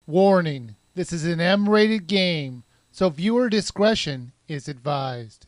Warning, this is an M-rated game, so viewer discretion is advised.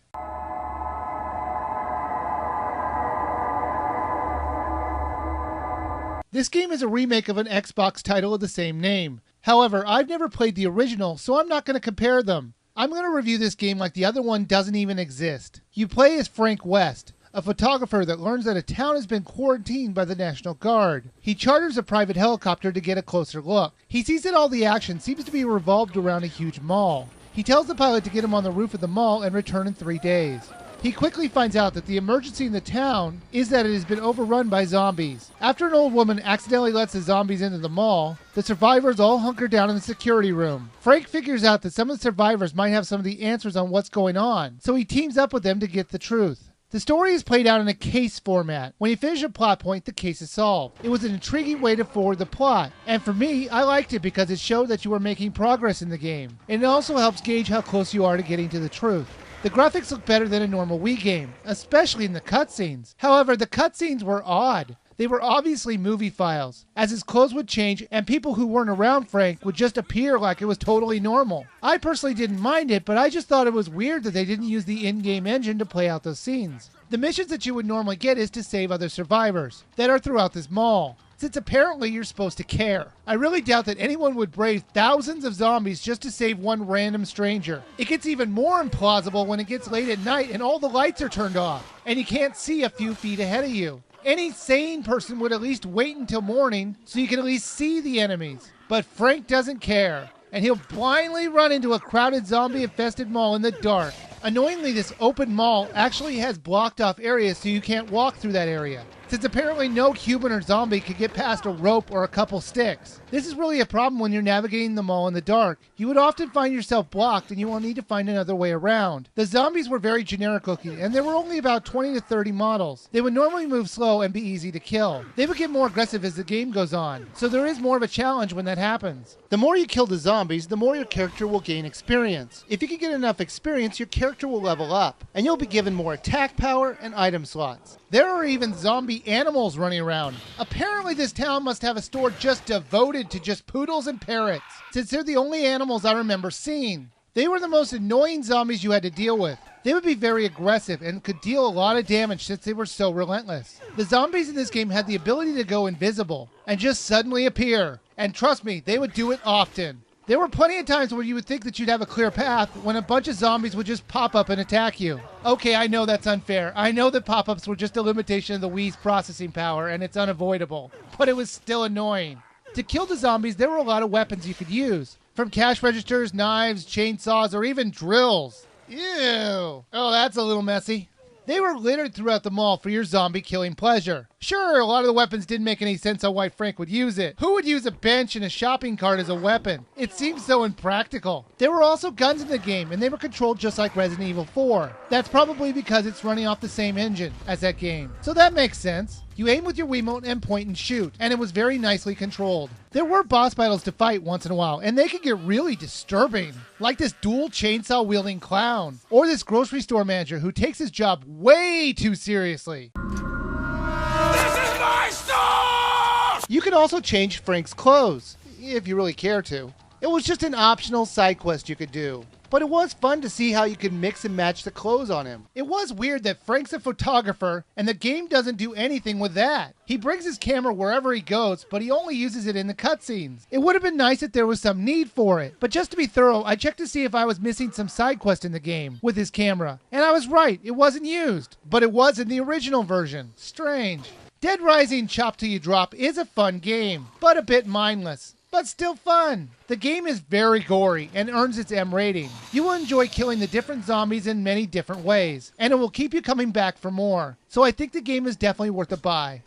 This game is a remake of an Xbox title of the same name. However, I've never played the original, so I'm not going to compare them. I'm going to review this game like the other one doesn't even exist. You play as Frank West, a photographer that learns that a town has been quarantined by the National Guard. He charters a private helicopter to get a closer look. He sees that all the action seems to be revolved around a huge mall. He tells the pilot to get him on the roof of the mall and return in 3 days. He quickly finds out that the emergency in the town is that it has been overrun by zombies. After an old woman accidentally lets the zombies into the mall, the survivors all hunker down in the security room. Frank figures out that some of the survivors might have some of the answers on what's going on, so he teams up with them to get the truth. The story is played out in a case format. When you finish a plot point, the case is solved. It was an intriguing way to forward the plot, and for me, I liked it because it showed that you were making progress in the game, and it also helps gauge how close you are to getting to the truth. The graphics look better than a normal Wii game, especially in the cutscenes. However, the cutscenes were odd. They were obviously movie files, as his clothes would change and people who weren't around Frank would just appear like it was totally normal. I personally didn't mind it, but I just thought it was weird that they didn't use the in-game engine to play out those scenes. The missions that you would normally get is to save other survivors that are throughout this mall, since apparently you're supposed to care. I really doubt that anyone would brave thousands of zombies just to save one random stranger. It gets even more implausible when it gets late at night and all the lights are turned off, and you can't see a few feet ahead of you. Any sane person would at least wait until morning so you can at least see the enemies. But Frank doesn't care, and he'll blindly run into a crowded zombie-infested mall in the dark. Annoyingly, this open mall actually has blocked off areas so you can't walk through that area, since apparently no human or zombie could get past a rope or a couple sticks. This is really a problem when you're navigating the mall in the dark. You would often find yourself blocked and you will need to find another way around. The zombies were very generic looking and there were only about 20 to 30 models. They would normally move slow and be easy to kill. They would get more aggressive as the game goes on, so there is more of a challenge when that happens. The more you kill the zombies, the more your character will gain experience. If you can get enough experience, your character will level up, and you'll be given more attack power and item slots. There are even zombie animals running around. Apparently this town must have a store just devoted to just poodles and parrots, since they're the only animals I remember seeing. They were the most annoying zombies you had to deal with. They would be very aggressive and could deal a lot of damage since they were so relentless. The zombies in this game had the ability to go invisible and just suddenly appear. And trust me, they would do it often. There were plenty of times where you would think that you'd have a clear path when a bunch of zombies would just pop up and attack you. Okay, I know that's unfair. I know that pop-ups were just a limitation of the Wii's processing power and it's unavoidable, but it was still annoying. To kill the zombies, there were a lot of weapons you could use, from cash registers, knives, chainsaws, or even drills. Ew. Oh, that's a little messy. They were littered throughout the mall for your zombie killing pleasure. Sure, a lot of the weapons didn't make any sense on why Frank would use it. Who would use a bench and a shopping cart as a weapon? It seems so impractical. There were also guns in the game, and they were controlled just like Resident Evil 4. That's probably because it's running off the same engine as that game. So that makes sense. You aim with your Wiimote and point and shoot, and it was very nicely controlled. There were boss battles to fight once in a while, and they could get really disturbing. Like this dual chainsaw-wielding clown, or this grocery store manager who takes his job way too seriously. This is my store! You could also change Frank's clothes, if you really care to. It was just an optional side quest you could do. But it was fun to see how you could mix and match the clothes on him. It was weird that Frank's a photographer and the game doesn't do anything with that. He brings his camera wherever he goes, but he only uses it in the cutscenes. It would have been nice if there was some need for it. But just to be thorough, I checked to see if I was missing some side quest in the game with his camera. And I was right, it wasn't used. But it was in the original version. Strange. Dead Rising Chop Till You Drop is a fun game, but a bit mindless. But still fun. The game is very gory and earns its M rating. You will enjoy killing the different zombies in many different ways, and it will keep you coming back for more. So I think the game is definitely worth a buy.